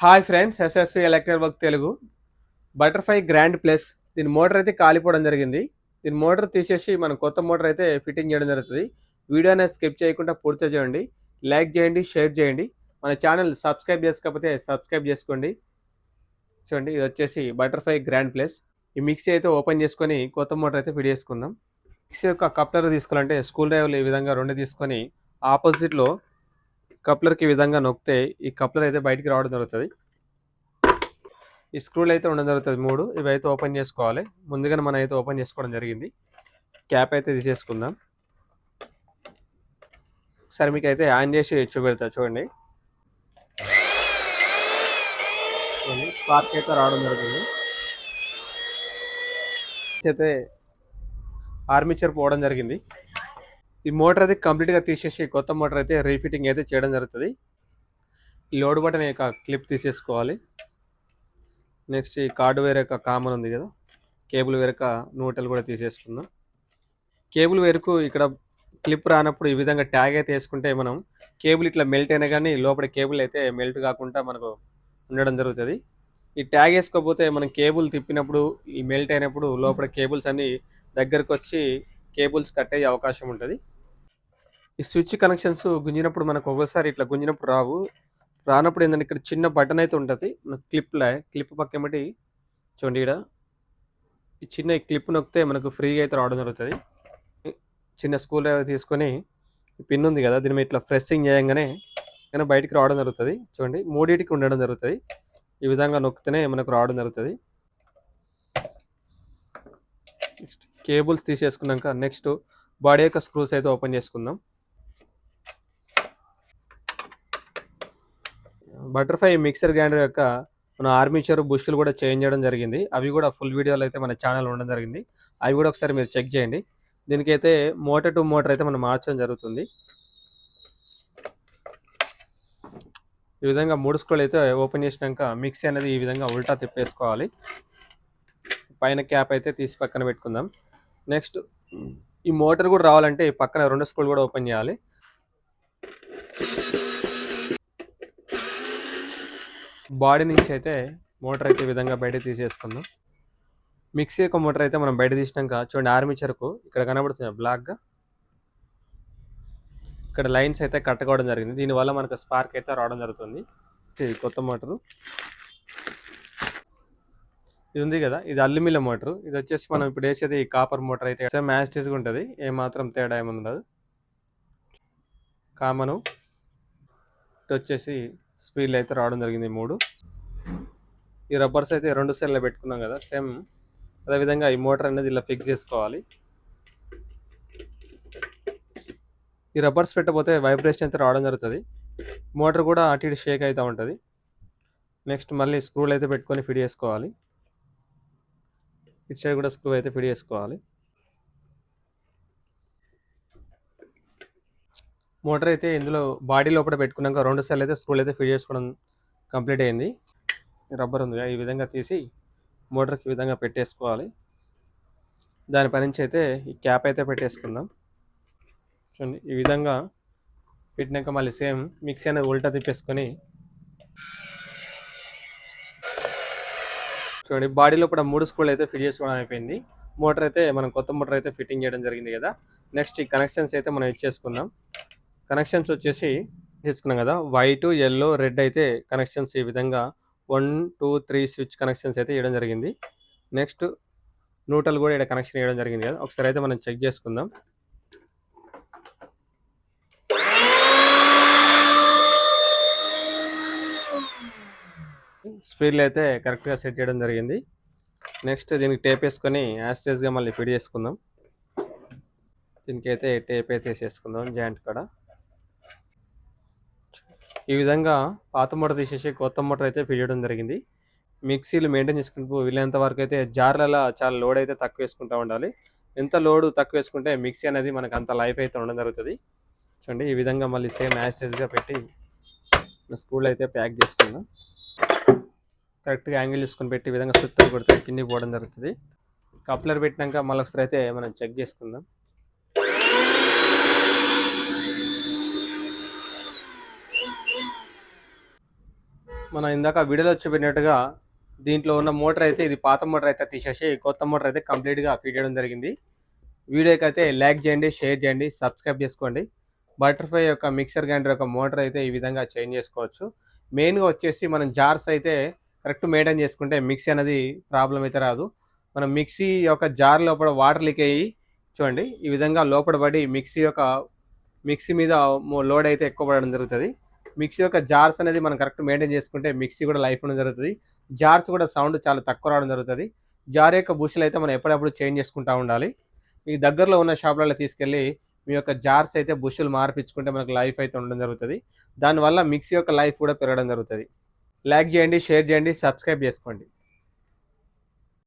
Hi friends, SSV electrical work Telugu. Butterfly grand plus దీని motor అయితే కాలిపోవడం జరిగింది. దీని మోటార్ తీసేసి మనం కొత్త మోటార్ అయితే ఫిట్టింగ్ చేయడం జరుగుతుంది. వీడియో అనేది స్కిప్ చేయకుండా పూర్తి చేయండి. లైక్ చేయండి, షేర్ చేయండి. మన ఛానల్ సబ్స్క్రైబ్ చేసుకోకపోతే సబ్స్క్రైబ్ చేసుకోండి. చూడండి, ఇది వచ్చేసి బటర్ఫ్లై గ్రాండ్ ప్లస్. ఈ మిక్సీ అయితే ఓపెన్ చేసుకొని కొత్త మోటార్ అయితే ఫిట్ చేసుకుందాం. మిక్సీ యొక్క కప్లర్ తీసుకోవాలంటే స్క్రూ డ్రైవర్లు ఈ విధంగా రెండు తీసుకొని ఆపోజిట్లో కప్లర్కి ఈ విధంగా నొక్కితే ఈ కప్లర్ అయితే బయటికి రావడం జరుగుతుంది. ఈ స్క్రూలు అయితే ఉండడం జరుగుతుంది మూడు. ఇవి అయితే ఓపెన్ చేసుకోవాలి. ముందుగానే మనం అయితే ఓపెన్ చేసుకోవడం జరిగింది. క్యాప్ అయితే తీసేసుకుందాం. సరే, మీకు అయితే ఆన్ చేసి చూపెడతా చూడండి. స్పార్క్ అయితే రావడం జరుగుతుంది. అయితే ఆర్మీచర్ పోవడం జరిగింది. ఈ మోటార్ అయితే కంప్లీట్గా తీసేసి కొత్త మోటార్ అయితే రీఫిట్టింగ్ అయితే చేయడం జరుగుతుంది. ఈ లోడ్ బటన్ యొక్క క్లిప్ తీసేసుకోవాలి. నెక్స్ట్ ఈ కార్డు వేరే యొక్క కామన్ ఉంది కదా, కేబుల్ వేరొక నూటలు కూడా తీసేసుకుందాం. కేబుల్ వేరుకు ఇక్కడ క్లిప్ రానప్పుడు ఈ విధంగా ట్యాగ్ అయితే వేసుకుంటే మనం కేబుల్ ఇట్లా మెల్ట్ అయినా కానీ లోపల కేబుల్ అయితే మెల్ట్ కాకుండా మనకు ఉండడం జరుగుతుంది. ఈ ట్యాగ్ వేసుకోకపోతే మనం కేబుల్ తిప్పినప్పుడు ఈ మెల్ట్ అయినప్పుడు లోపల కేబుల్స్ అన్నీ దగ్గరకు వచ్చి కేబుల్స్ కట్ అయ్యే అవకాశం ఉంటుంది. ఈ స్విచ్ కనెక్షన్స్ గుంజినప్పుడు మనకు ఒక్కోసారి ఇట్లా గుంజినప్పుడు రానప్పుడు ఏంటంటే ఇక్కడ చిన్న బటన్ అయితే ఉంటుంది మన క్లిప్ పక్క ఏమిటి చూడండి. ఇక్కడ ఈ చిన్న క్లిప్ నొక్కితే మనకు ఫ్రీగా అయితే రావడం జరుగుతుంది. చిన్న స్కూల్ తీసుకొని పిన్ ఉంది కదా, దీని మీద ఇట్లా ప్రెస్సింగ్ చేయగానే బయటికి రావడం జరుగుతుంది. చూడండి, మూడింటికి ఉండడం జరుగుతుంది. ఈ విధంగా నొక్కితేనే మనకు రావడం జరుగుతుంది. నెక్స్ట్ కేబుల్స్ తీసేసుకున్నాక నెక్స్ట్ బాడీ యొక్క స్క్రూస్ అయితే ఓపెన్ చేసుకుందాం. బటర్ఫ్లై మిక్సర్ గ్రైండర్ యొక్క మన ఆర్మీచర్ బుష్లు కూడా చేంజ్ చేయడం జరిగింది. అవి కూడా ఫుల్ వీడియోలు అయితే మన ఛానల్ ఉండడం జరిగింది. అవి కూడా ఒకసారి మీరు చెక్ చేయండి. దీనికైతే మోటార్ టు మోటార్ అయితే మనం మార్చడం జరుగుతుంది. ఈ విధంగా మూడు స్క్రూలు అయితే ఓపెన్ చేసినాక మిక్సీ అనేది ఈ విధంగా ఉల్టా తిప్పేసుకోవాలి. పైన క్యాప్ అయితే తీసి పక్కన పెట్టుకుందాం. నెక్స్ట్ ఈ మోటార్ కూడా రావాలంటే ఈ పక్కన రెండు స్క్రూలు కూడా ఓపెన్ చేయాలి. బాడీ నుంచి అయితే మోటార్ అయితే ఈ విధంగా బయట తీసేసుకుందాం. మిక్సీ యొక్క మోటార్ అయితే మనం బయట తీసినాక చూడండి, ఆర్మీచర్కు ఇక్కడ కనబడుతుంది బ్లాక్గా, ఇక్కడ లైన్స్ అయితే కట్టుకోవడం జరిగింది. దీనివల్ల మనకు స్పార్క్ అయితే రావడం జరుగుతుంది. ఇది కొత్త మోటారు. ఇది ఉంది కదా, ఇది అల్యూమినియం మోటారు. ఇది వచ్చేసి మనం ఇప్పుడు వేసేది కాపర్ మోటార్ అయితే సేమ్ యాస్టీస్గా ఉంటుంది. ఏమాత్రం తేడా ఏమి ఉండదు. కామను ఇటు వచ్చేసి స్పీడ్లు అయితే రావడం జరిగింది మూడు. ఈ రబ్బర్స్ అయితే రెండు సెల్లో పెట్టుకున్నాం కదా, సేమ్ అదేవిధంగా ఈ మోటార్ అనేది ఇలా ఫిక్స్ చేసుకోవాలి. ఈ రబ్బర్స్ పెట్టకపోతే వైబ్రేషన్ అయితే రావడం జరుగుతుంది. మోటార్ కూడా అటు ఇటు షేక్ అవుతూ ఉంటుంది. నెక్స్ట్ మళ్ళీ స్క్రూలు అయితే పెట్టుకొని ఫిట్ చేసుకోవాలి. ఇటు సైడ్ కూడా స్క్రూ అయితే ఫిట్ చేసుకోవాలి. మోటార్ అయితే ఇందులో బాడీ లోపల పెట్టుకున్నాక రెండు సార్లు అయితే స్క్రూలు అయితే ఫిట్ చేసుకోవడం కంప్లీట్ అయింది. రబ్బర్ ఉంది ఈ విధంగా తీసి మోటార్కి ఈ విధంగా పెట్టేసుకోవాలి. దానిపై నుంచి అయితే ఈ క్యాప్ అయితే పెట్టేసుకుందాం. చూడండి, ఈ విధంగా పెట్టినాక మళ్ళీ సేమ్ మిక్సీ అనేది ఉల్టా తిప్పేసుకొని చూడండి, బాడీలో కూడా మూడు స్క్రూలు అయితే ఫిట్ చేసుకోవడం అయిపోయింది. మోటార్ అయితే మనం కొత్త మోటార్ అయితే ఫిట్టింగ్ చేయడం జరిగింది కదా. నెక్స్ట్ ఈ కనెక్షన్స్ అయితే మనం ఇచ్చేసుకుందాం. కనెక్షన్స్ వచ్చేసి తీసుకున్నాం కదా, వైట్, ఎల్లో, రెడ్ అయితే కనెక్షన్స్ ఈ విధంగా 1, 2, 3 స్విచ్ కనెక్షన్స్ అయితే ఇవ్వడం జరిగింది. నెక్స్ట్ న్యూట్రల్ కూడా ఇక్కడ కనెక్షన్ ఇవ్వడం జరిగింది కదా, ఒకసారి అయితే మనం చెక్ చేసుకుందాం. స్పీడ్లు అయితే కరెక్ట్గా సెట్ చేయడం జరిగింది. నెక్స్ట్ దీనికి టేప్ వేసుకొని యాస్టేజ్గా మళ్ళీ ఫిట్ చేసుకుందాం. దీనికి అయితే టేప్ అయితే వేసేసుకుందాం జాయింట్ కాడ. ఈ విధంగా పాత మోటార్ తీసేసి కొత్త మోటార్ అయితే ఫిట్ చేయడం జరిగింది. మిక్సీలు మెయింటైన్ చేసుకుంటూ వీళ్ళంత వరకు అయితే జార్లలో చాలా లోడ్ అయితే తక్కువ వేసుకుంటూ ఉండాలి. ఎంత లోడ్ తక్కువ వేసుకుంటే మిక్సీ అనేది మనకు అంత లైఫ్ అయితే ఉండడం జరుగుతుంది. చూడండి, ఈ విధంగా మళ్ళీ సేమ్ యాస్టేజ్గా పెట్టి స్క్రూలు అయితే ప్యాక్ చేసుకుందాం. కరెక్ట్గా యాంగిల్ చూసుకొని పెట్టి ఈ విధంగా సుత్తలు కొడితే కిందికి పోవడం జరుగుతుంది. కప్లర్ పెట్టినాక మళ్ళీ ఒకసారి అయితే మనం చెక్ చేసుకుందాం. మనం ఇందాక వీడియోలో చూపినట్టుగా దీంట్లో ఉన్న మోటార్ అయితే ఇది పాత మోటార్ అయితే తీసేసి కొత్త మోటార్ అయితే కంప్లీట్గా ఫిట్ చేయడం జరిగింది. వీడియోకి అయితే లైక్ చేయండి, షేర్ చేయండి, సబ్స్క్రైబ్ చేసుకోండి. బటర్ఫ్లై యొక్క మిక్సర్ గ్రైండర్ యొక్క మోటార్ అయితే ఈ విధంగా చేంజ్ చేసుకోవచ్చు. మెయిన్గా వచ్చేసి మనం జార్స్ అయితే కరెక్ట్ మెయింటైన్ చేసుకుంటే మిక్సీ అనేది ప్రాబ్లం అయితే రాదు. మనం మిక్సీ యొక్క జార్ లోపల వాటర్ లీక్ అయ్యి చూడండి ఈ విధంగా లోపల పడి మిక్సీ మీద లోడ్ అయితే ఎక్కువ పడడం జరుగుతుంది. మిక్సీ యొక్క జార్స్ అనేది మనం కరెక్ట్ మెయింటైన్ చేసుకుంటే మిక్సీ కూడా లైఫ్ ఉండడం జరుగుతుంది. జార్స్ కూడా సౌండ్ చాలా తక్కువ రావడం జరుగుతుంది. జార్ యొక్క బుషలు అయితే మనం ఎప్పుడప్పుడు చేంజ్ చేసుకుంటూ ఉండాలి. మీ దగ్గరలో ఉన్న షాపులలో తీసుకెళ్ళి మీ యొక్క జార్స్ అయితే బుషలు మార్పించుకుంటే మనకు లైఫ్ అయితే ఉండడం జరుగుతుంది. దానివల్ల మిక్సీ యొక్క లైఫ్ కూడా పెరగడం జరుగుతుంది. లైక్ చేయండి, షేర్ చేయండి, సబ్స్క్రైబ్ చేసుకోండి.